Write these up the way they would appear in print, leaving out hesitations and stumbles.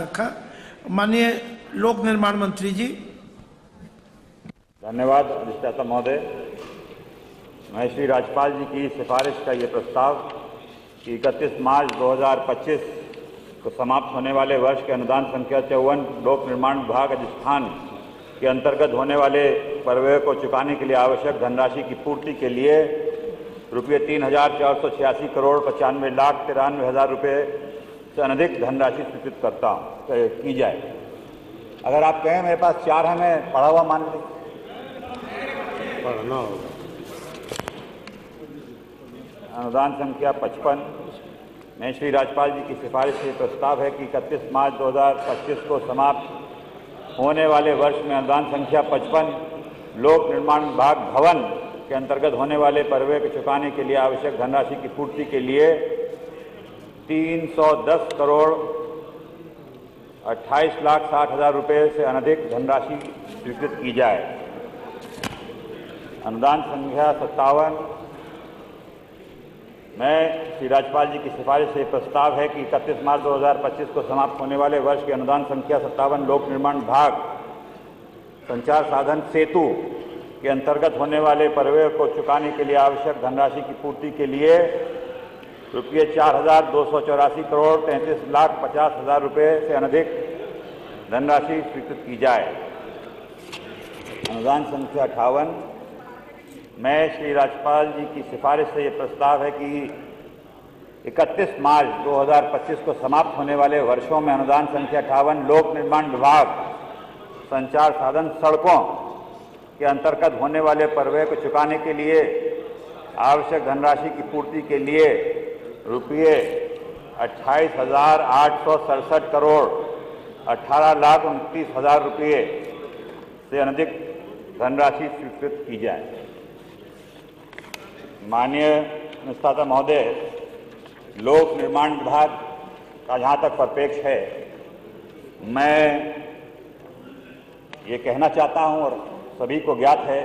रखा। माननीय लोक निर्माण मंत्री जी। धन्यवाद अधिष्ठाता महोदय। मैं श्री राज्यपाल जी की सिफारिश का ये प्रस्ताव कि 31 मार्च 2025 को समाप्त होने वाले वर्ष के अनुदान संख्या 54 लोक निर्माण विभाग अधिष्ठान के अंतर्गत होने वाले परव्यय को चुकाने के लिए आवश्यक धनराशि की पूर्ति के लिए रुपये 3,486 करोड़ 95,93,000 रुपये से अनधिक धनराशि स्वीकृत करता की जाए। अगर आप कहें मेरे पास 4 है, मैं पढ़ा हुआ मान लीजिए। पढ़ना होगा। अनुदान संख्या 55 में श्री राज्यपाल जी की सिफारिश से प्रस्ताव है कि 31 मार्च 2025 को समाप्त होने वाले वर्ष में अनुदान संख्या 55 लोक निर्माण विभाग भवन के अंतर्गत होने वाले परव्यय को चुकाने के लिए आवश्यक धनराशि की पूर्ति के लिए 310 करोड़ 28,60,000 रुपये से अनधिक धनराशि स्वीकृत की जाए। अनुदान संख्या 57 में श्री राज्यपाल जी की सिफारिश से प्रस्ताव है कि 31 मार्च 2025 को समाप्त होने वाले वर्ष के अनुदान संख्या 57 लोक निर्माण विभाग संचार साधन सेतु के अंतर्गत होने वाले परव्यय को चुकाने के लिए आवश्यक धनराशि की पूर्ति के लिए रुपये 4,284 करोड़ 33,50,000 रुपये से अनधिक धनराशि स्वीकृत की जाए। अनुदान संख्या 58 में श्री राज्यपाल जी की सिफारिश से ये प्रस्ताव है कि 31 मार्च 2025 को समाप्त होने वाले वर्षों में अनुदान संख्या 58 लोक निर्माण विभाग संचार साधन सड़कों के अंतर्गत होने वाले परव्यय को चुकाने के लिए आवश्यक धनराशि की पूर्ति के लिए रुपये 28,867 करोड़ 18,29,000 रुपये से अनधिक धनराशि स्वीकृत की जाए। माननीय अधिष्ठाता महोदय, लोक निर्माण विभाग का जहाँ तक परिप्रेक्ष्य है, मैं ये कहना चाहता हूँ और सभी को ज्ञात है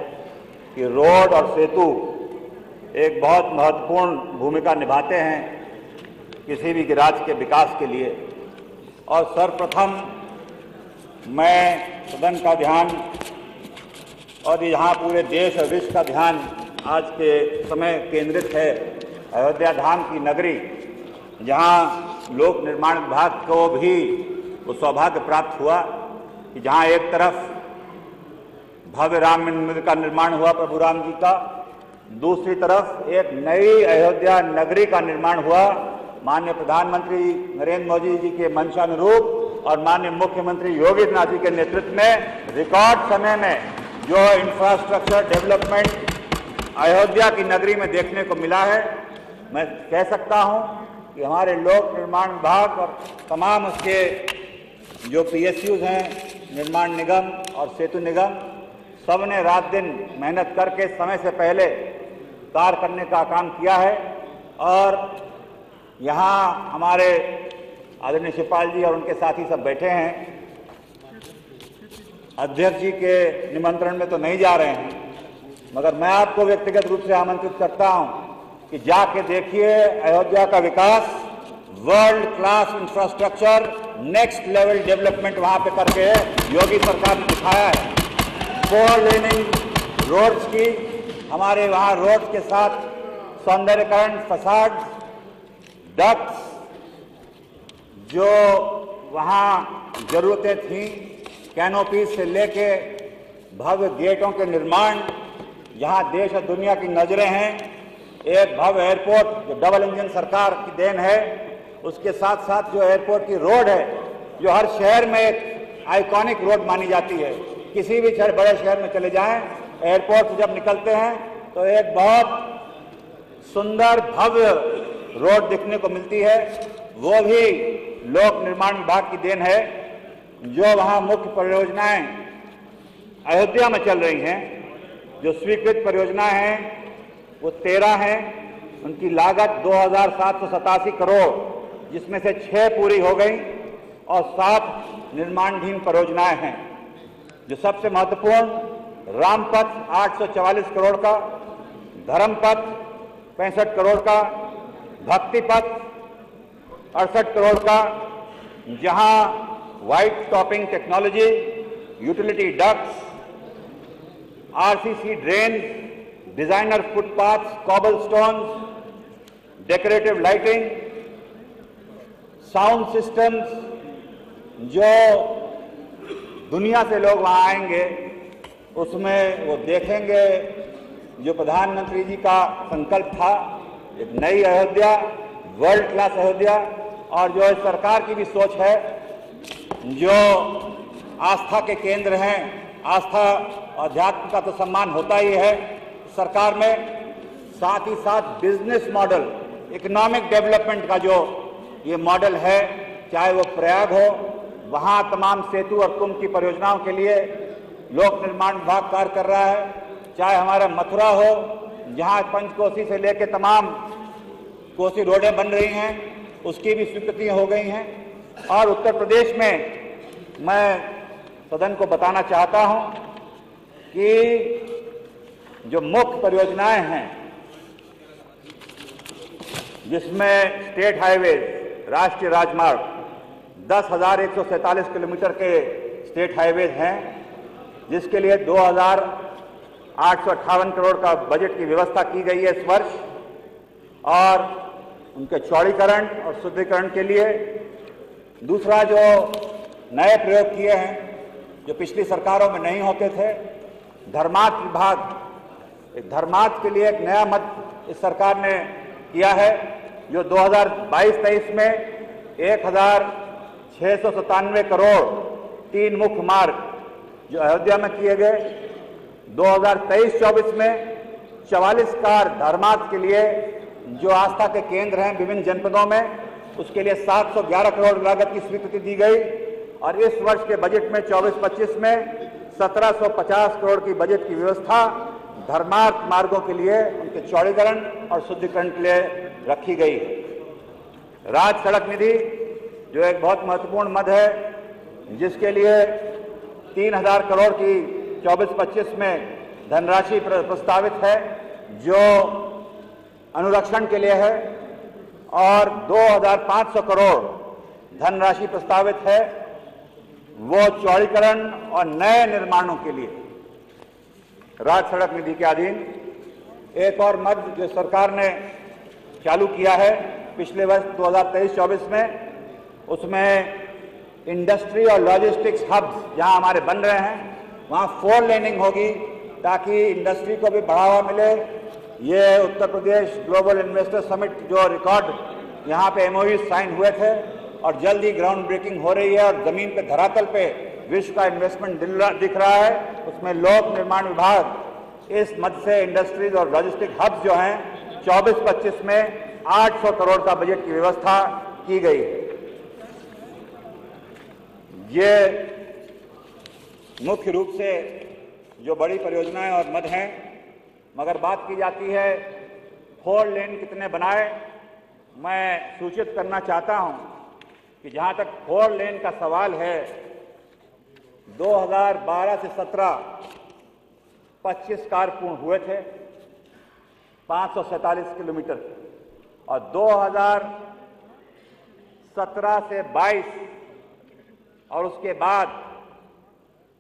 कि रोड और सेतु एक बहुत महत्वपूर्ण भूमिका निभाते हैं किसी भी राज्य के विकास के लिए। और सर्वप्रथम मैं सदन का ध्यान और यहाँ पूरे देश और विश्व का ध्यान आज के समय केंद्रित है अयोध्या धाम की नगरी, जहाँ लोक निर्माण विभाग को भी वो सौभाग्य प्राप्त हुआ कि जहाँ एक तरफ भव्य राम मंदिर का निर्माण हुआ प्रभु राम जी का, दूसरी तरफ एक नई अयोध्या नगरी का निर्माण हुआ माननीय प्रधानमंत्री नरेंद्र मोदी जी के मंशानुरूप और माननीय मुख्यमंत्री योगी आदित्यनाथ जी के नेतृत्व में रिकॉर्ड समय में जो इंफ्रास्ट्रक्चर डेवलपमेंट अयोध्या की नगरी में देखने को मिला है। मैं कह सकता हूं कि हमारे लोक निर्माण विभाग और तमाम उसके जो PSUs हैं, निर्माण निगम और सेतु निगम, सब ने रात दिन मेहनत करके समय से पहले कार्य करने का काम किया है। और यहाँ हमारे आदरणीय शिवपाल जी और उनके साथी सब बैठे हैं। अध्यक्ष जी के निमंत्रण में तो नहीं जा रहे हैं, मगर मैं आपको व्यक्तिगत रूप से आमंत्रित करता हूं कि जाके देखिए अयोध्या का विकास, world class infrastructure, next level development वहां पे करके योगी सरकार ने दिखाया है। 4 लेनिंग रोड्स की, हमारे वहां रोड्स के साथ सौंदर्यकरण, फसाड, डक्ट्स, जो वहां जरूरतें थी, कैनोपी से लेके भव्य गेटों के निर्माण, जहां देश और दुनिया की नजरें हैं, एक भव्य एयरपोर्ट जो डबल इंजन सरकार की देन है, उसके साथ साथ जो एयरपोर्ट की रोड है, जो हर शहर में एक आइकॉनिक रोड मानी जाती है। किसी भी बड़े शहर में चले जाएं, एयरपोर्ट से जब निकलते हैं तो एक बहुत सुंदर भव्य रोड दिखने को मिलती है। वो भी लोक निर्माण विभाग की देन है। जो वहां मुख्य परियोजनाएं अयोध्या में चल रही हैं, जो स्वीकृत परियोजनाएं हैं, वो 13 हैं। उनकी लागत 2,787 करोड़, जिसमें से 6 पूरी हो गई और 7 निर्माणाधीन परियोजनाएं हैं। जो सबसे महत्वपूर्ण रामपथ 844 करोड़ का, धर्मपथ 65 करोड़ का, भक्ति पथ 68 करोड़ का, जहां white topping technology, utility ducts, RCC drains, designer footpaths, cobblestones, decorative lighting, sound systems, जो दुनिया से लोग वहां आएंगे उसमें वो देखेंगे जो प्रधानमंत्री जी का संकल्प था, एक नई अयोध्या, वर्ल्ड क्लास अयोध्या, और जो इस सरकार की भी सोच है, जो आस्था के केंद्र हैं, आस्था अध्यात्म का तो सम्मान होता ही है सरकार में, साथ ही साथ बिजनेस मॉडल, इकोनॉमिक डेवलपमेंट का जो ये मॉडल है, चाहे वो प्रयाग हो, वहाँ तमाम सेतु और कुंभ की परियोजनाओं के लिए लोक निर्माण विभाग कार्य कर रहा है, चाहे हमारा मथुरा हो, जहाँ पंचकोसी से लेकर तमाम कोसी रोडें बन रही हैं, उसकी भी स्वीकृति हो गई हैं। और उत्तर प्रदेश में मैं सदन को बताना चाहता हूँ कि जो मुख्य परियोजनाएं हैं, जिसमें स्टेट हाईवे, राष्ट्रीय राजमार्ग 10,147 किलोमीटर के स्टेट हाईवेज हैं, जिसके लिए 2,858 करोड़ का बजट की व्यवस्था की गई है इस वर्ष, और उनके चौड़ीकरण और सुदृढ़ीकरण के लिए दूसरा जो नए प्रयोग किए हैं, जो पिछली सरकारों में नहीं होते थे, धर्मार्थ विभाग, एक धर्मार्थ के लिए एक नया मद इस सरकार ने किया है, जो 2022-23 में 1,697 करोड़ 3 मुख्य मार्ग जो अयोध्या में किए गए, 2023-24 में 44 कार धर्मार्थ के लिए जो आस्था के केंद्र हैं विभिन्न जनपदों में, उसके लिए 711 करोड़ लागत की स्वीकृति दी गई, और इस वर्ष के बजट में 24-25 में 1750 करोड़ की बजट की व्यवस्था धर्मार्थ मार्गों के लिए, उनके चौड़ीकरण और शुद्धिकरण के लिए रखी गई है। राज्य सड़क निधि जो एक बहुत महत्वपूर्ण मद है, जिसके लिए 3,000 करोड़ की 24-25 में धनराशि प्रस्तावित है, जो अनुरक्षण के लिए है, और 2,500 करोड़ धनराशि प्रस्तावित है वो चौड़ीकरण और नए निर्माणों के लिए। राज्य सड़क निधि के अधीन एक और मद जो सरकार ने चालू किया है पिछले वर्ष 2023-24 में, उसमें इंडस्ट्री और लॉजिस्टिक्स हब्स जहां हमारे बन रहे हैं, वहां 4 लेनिंग होगी ताकि इंडस्ट्री को भी बढ़ावा मिले। ये Uttar Pradesh global investor summit जो रिकॉर्ड यहाँ पे MOU साइन हुए थे, और जल्द ही ग्राउंड ब्रेकिंग हो रही है, और जमीन पे धरातल पे विश्व का इन्वेस्टमेंट दिख रहा है। उसमें लोक निर्माण विभाग इस मद से इंडस्ट्रीज और लॉजिस्टिक हब्स जो हैं 24-25 में 800 करोड़ का बजट की व्यवस्था की गई है। ये मुख्य रूप से जो बड़ी परियोजनाएं और मद हैं, मगर बात की जाती है 4 लेन कितने बनाए। मैं सूचित करना चाहता हूं कि जहां तक 4 लेन का सवाल है, 2012 से 17 25 कार पूर्ण हुए थे, 547 किलोमीटर, और 2017 से 22 और उसके बाद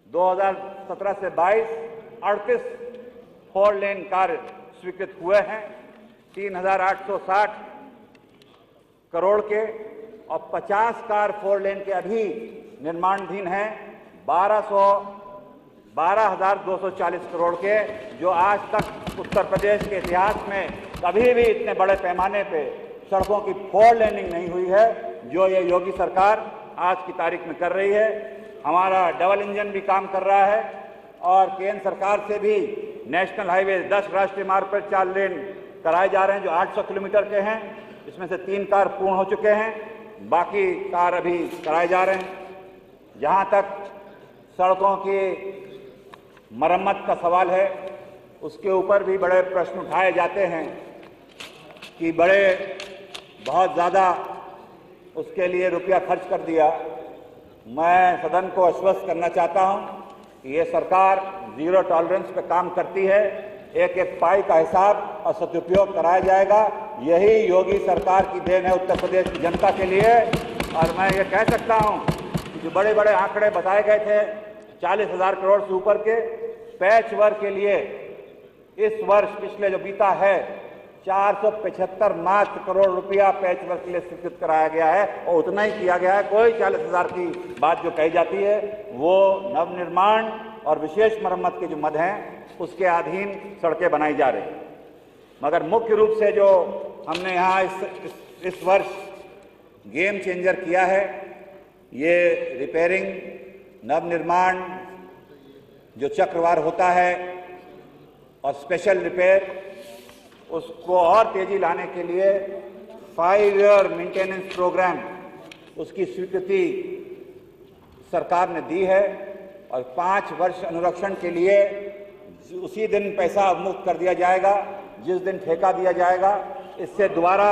2017 से 22 38 4 लेन कार्य स्वीकृत हुए हैं, 3,860 करोड़ के, और 50 कार 4 लेन के अभी निर्माणाधीन हैं, 12,240 करोड़ के, जो आज तक उत्तर प्रदेश के इतिहास में कभी भी इतने बड़े पैमाने पे सड़कों की 4 लेनिंग नहीं हुई है, जो ये योगी सरकार आज की तारीख में कर रही है। हमारा डबल इंजन भी काम कर रहा है, और केंद्र सरकार से भी नेशनल हाईवे 10 राष्ट्रीय मार्ग पर 4 लेन कराए जा रहे हैं, जो 800 किलोमीटर के हैं। इसमें से 3 कार पूर्ण हो चुके हैं, बाकी कार अभी कराए जा रहे हैं। जहां तक सड़कों की मरम्मत का सवाल है, उसके ऊपर भी बड़े प्रश्न उठाए जाते हैं कि बहुत ज़्यादा उसके लिए रुपया खर्च कर दिया। मैं सदन को आश्वस्त करना चाहता हूं कि ये सरकार जीरो टॉलरेंस पे काम करती है, एक एक पाई का हिसाब और सदुपयोग कराया जाएगा। यही योगी सरकार की देन है उत्तर प्रदेश की जनता के लिए। और मैं ये कह सकता हूं जो बड़े बड़े आंकड़े बताए गए थे 40,000 करोड़ से ऊपर के पैच वर्क के लिए इस वर्ष पिछले जो बीता है 475 मात्र करोड़ रुपया पैच वर्क के लिए स्वीकृत कराया गया है और उतना ही किया गया है। कोई 40,000 की बात जो कही जाती है वो नवनिर्माण और विशेष मरम्मत के जो मद हैं उसके अधीन सड़कें बनाई जा रही हैं। मगर मुख्य रूप से जो हमने यहाँ इस वर्ष गेम चेंजर किया है ये रिपेयरिंग नवनिर्माण जो चक्रवार होता है और स्पेशल रिपेयर उसको और तेजी लाने के लिए 5-year मेंटेनेंस प्रोग्राम उसकी स्वीकृति सरकार ने दी है और 5 वर्ष अनुरक्षण के लिए उसी दिन पैसा मुक्त कर दिया जाएगा जिस दिन ठेका दिया जाएगा। इससे दोबारा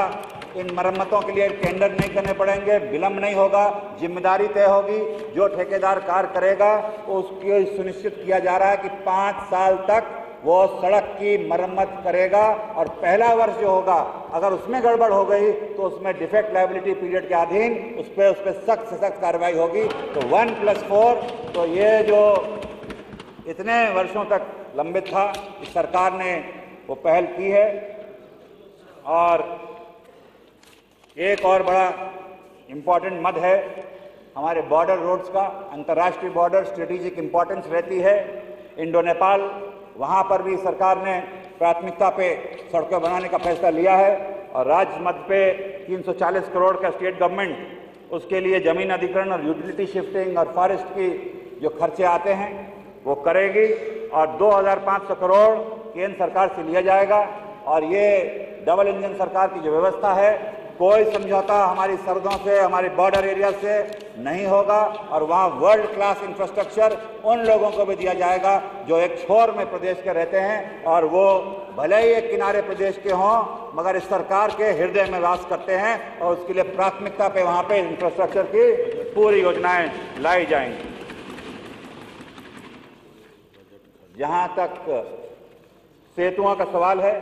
इन मरम्मतों के लिए टेंडर नहीं करने पड़ेंगे, विलंब नहीं होगा, जिम्मेदारी तय होगी। जो ठेकेदार कार्य करेगा उसको सुनिश्चित किया जा रहा है कि 5 साल तक वो सड़क की मरम्मत करेगा और पहला वर्ष जो होगा अगर उसमें गड़बड़ हो गई तो उसमें डिफेक्ट लायबिलिटी पीरियड के अधीन उस पर सख्त से सख्त कार्रवाई होगी। तो 1+4 तो ये जो इतने वर्षों तक लंबित था इस सरकार ने वो पहल की है। और एक और बड़ा इम्पोर्टेंट मद है हमारे बॉर्डर रोड्स का। अंतर्राष्ट्रीय बॉर्डर स्ट्रेटेजिक इम्पोर्टेंस रहती है। इंडो नेपाल वहाँ पर भी सरकार ने प्राथमिकता पे सड़कें बनाने का फैसला लिया है और राज्य मद पे 340 करोड़ का स्टेट गवर्नमेंट उसके लिए जमीन अधिग्रहण और यूटिलिटी शिफ्टिंग और फॉरेस्ट की जो खर्चे आते हैं वो करेगी और 2,500 करोड़ केंद्र सरकार से लिया जाएगा। और ये डबल इंजन सरकार की जो व्यवस्था है कोई समझौता हमारी सरहदों से हमारे बॉर्डर एरिया से नहीं होगा और वहाँ वर्ल्ड क्लास इंफ्रास्ट्रक्चर उन लोगों को भी दिया जाएगा जो एक छोर में प्रदेश के रहते हैं और वो भले ही एक किनारे प्रदेश के हों मगर इस सरकार के हृदय में वास करते हैं और उसके लिए प्राथमिकता पे वहाँ पे इंफ्रास्ट्रक्चर की पूरी योजनाएं लाई जाएंगी। जहाँ तक सेतुओं का सवाल है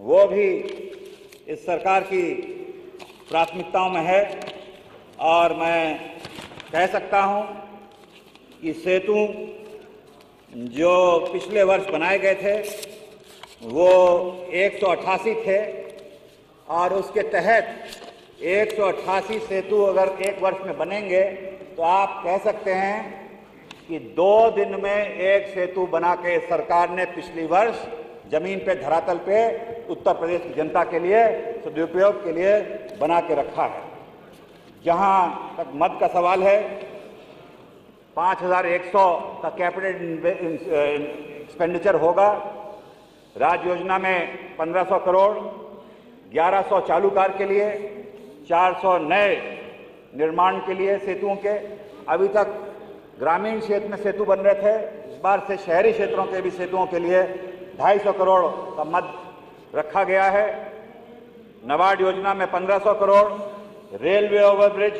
वो भी इस सरकार की प्राथमिकताओं में है और मैं कह सकता हूं कि सेतु जो पिछले वर्ष बनाए गए थे वो 188 थे और उसके तहत 188 सेतु अगर एक वर्ष में बनेंगे तो आप कह सकते हैं कि 2 दिन में एक सेतु बना के सरकार ने पिछली वर्ष जमीन पे धरातल पे उत्तर प्रदेश की जनता के लिए सदुपयोग के लिए बना के रखा है। जहां तक मद का सवाल है 5,100 का कैपिटल एक्सपेंडिचर होगा। राज्य योजना में 1,500 करोड़ 1,100 चालू कार्य के लिए 400 नए निर्माण के लिए सेतुओं के। अभी तक ग्रामीण क्षेत्र में सेतु बन रहे थे, इस बार से शहरी क्षेत्रों के भी सेतुओं के लिए 250 करोड़ का मद रखा गया है। नबार्ड योजना में 1,500 करोड़। रेलवे ओवरब्रिज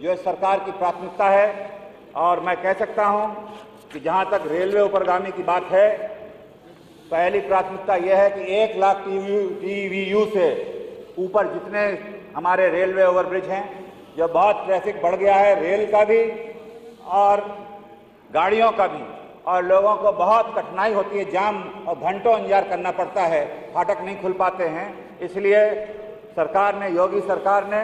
जो सरकार की प्राथमिकता है और मैं कह सकता हूं कि जहां तक रेलवे ऊपरगामी की बात है पहली प्राथमिकता यह है कि 1 लाख TVU से ऊपर जितने हमारे रेलवे ओवरब्रिज हैं, जो बहुत ट्रैफिक बढ़ गया है रेल का भी और गाड़ियों का भी और लोगों को बहुत कठिनाई होती है, जाम और घंटों इंतजार करना पड़ता है, फाटक नहीं खुल पाते हैं। इसलिए सरकार ने योगी सरकार ने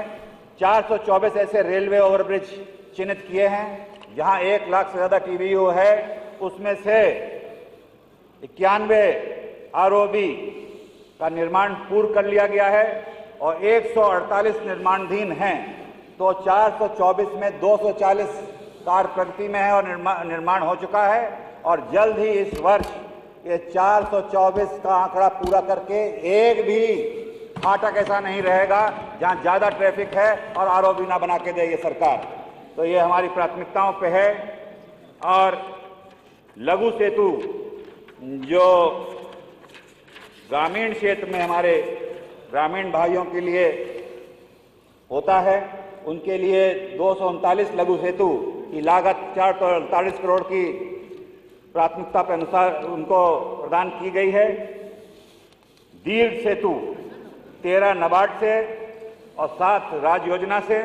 424 ऐसे रेलवे ओवरब्रिज चिन्हित किए हैं जहां 1 लाख से ज़्यादा TVU है। उसमें से 91 ROB का निर्माण पूर्ण कर लिया गया है और 148 निर्माणाधीन हैं। तो 424 में 240 कार्य प्रगति में है और निर्माण हो चुका है और जल्द ही इस वर्ष ये 424 का आंकड़ा पूरा करके एक भी फाटक ऐसा नहीं रहेगा जहां ज्यादा ट्रैफिक है और ROB ना बना के दे ये सरकार। तो ये हमारी प्राथमिकताओं पे है। और लघु सेतु जो ग्रामीण क्षेत्र में हमारे ग्रामीण भाइयों के लिए होता है उनके लिए 239 लघु सेतु की लागत 448 करोड़ की प्राथमिकता के अनुसार उनको प्रदान की गई है। दीर्घ सेतु 13 नबार्ड से और 7 राज्य योजना से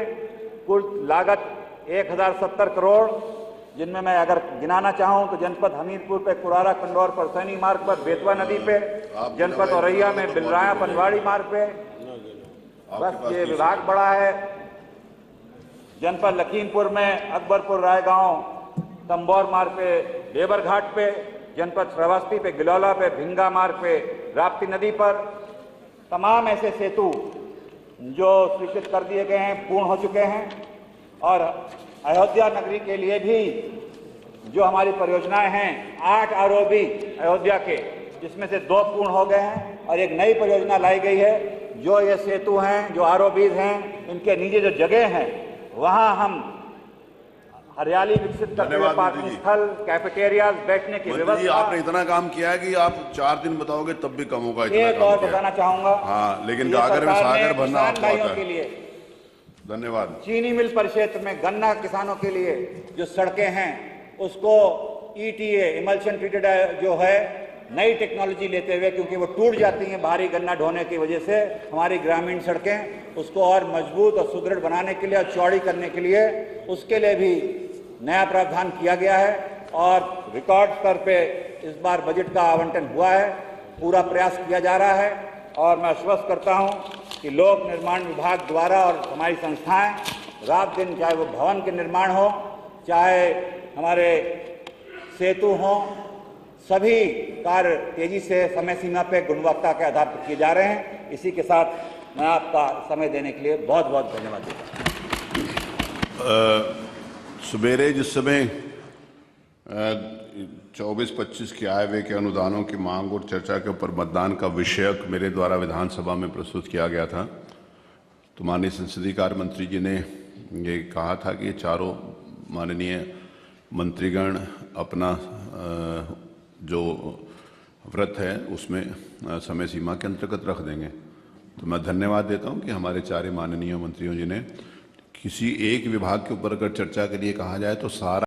कुल लागत 1070 करोड़, जिनमें मैं अगर गिनाना चाहूं तो जनपद हमीरपुर पे कुरारा कंडौर पर सैनी मार्ग पर बेतवा नदी पे, जनपद औरैया में बिलराया पनवाड़ी मार्ग पे, बस ये विभाग बड़ा है। जनपद लखीमपुर में अकबरपुर रायगांव तंबौर मार्ग पे लेबर घाट पे, जनपद श्रावस्ती पे गिलौला पे भिंगा मार्ग पे राप्ती नदी पर तमाम ऐसे सेतु जो स्वीकृत कर दिए गए हैं, पूर्ण हो चुके हैं। और अयोध्या नगरी के लिए भी जो हमारी परियोजनाएं हैं, 8 आरओबी अयोध्या के, जिसमें से 2 पूर्ण हो गए हैं और एक नई परियोजना लाई गई है। जो ये सेतु हैं, जो आरओबीज हैं, इनके नीचे जो जगह हैं, वहां हम हरियाली विकसित करते हुए पार्किंग स्थल, कैफेटेरियाज, बैठने की व्यवस्था। आपने इतना काम किया है कि आप 4 दिन बताओगे तब भी कम होगा। एक और बताना चाहूंगा, हाँ, लेकिन गागर में सागर भरना आपको आता है। के लिए धन्यवाद। चीनी मिल परिक्षेत्र में गन्ना किसानों के लिए जो सड़कें हैं, उसको ETA इमल्शन ट्रीटेड जो है, नई टेक्नोलॉजी लेते हुए, क्योंकि वो टूट जाती हैं भारी गन्ना ढोने की वजह से, हमारी ग्रामीण सड़कें, उसको और मजबूत और सुदृढ़ बनाने के लिए और चौड़ी करने के लिए, उसके लिए भी नया प्रावधान किया गया है। और रिकॉर्ड स्तर पे इस बार बजट का आवंटन हुआ है, पूरा प्रयास किया जा रहा है। और मैं आश्वस्त करता हूं कि लोक निर्माण विभाग द्वारा और हमारी संस्थाएं रात दिन, चाहे वो भवन के निर्माण हो, चाहे हमारे सेतु हों, सभी कार्य तेजी से समय सीमा पे गुणवत्ता के आधार पर किए जा रहे हैं। इसी के साथ मैं आपका समय देने के लिए बहुत बहुत धन्यवाद देता हूं। सवेरे जिस समय 24-25 के आए हुए के अनुदानों की मांग और चर्चा के ऊपर मतदान का विषयक मेरे द्वारा विधानसभा में प्रस्तुत किया गया था, तो माननीय संसदीय कार्य मंत्री जी ने ये कहा था कि ये चारों माननीय मंत्रीगण अपना जो व्रत है उसमें समय सीमा के अंतर्गत रख देंगे। तो मैं धन्यवाद देता हूं कि हमारे 4 माननीय मंत्रियों जी ने किसी एक विभाग के ऊपर अगर चर्चा के लिए कहा जाए तो सारा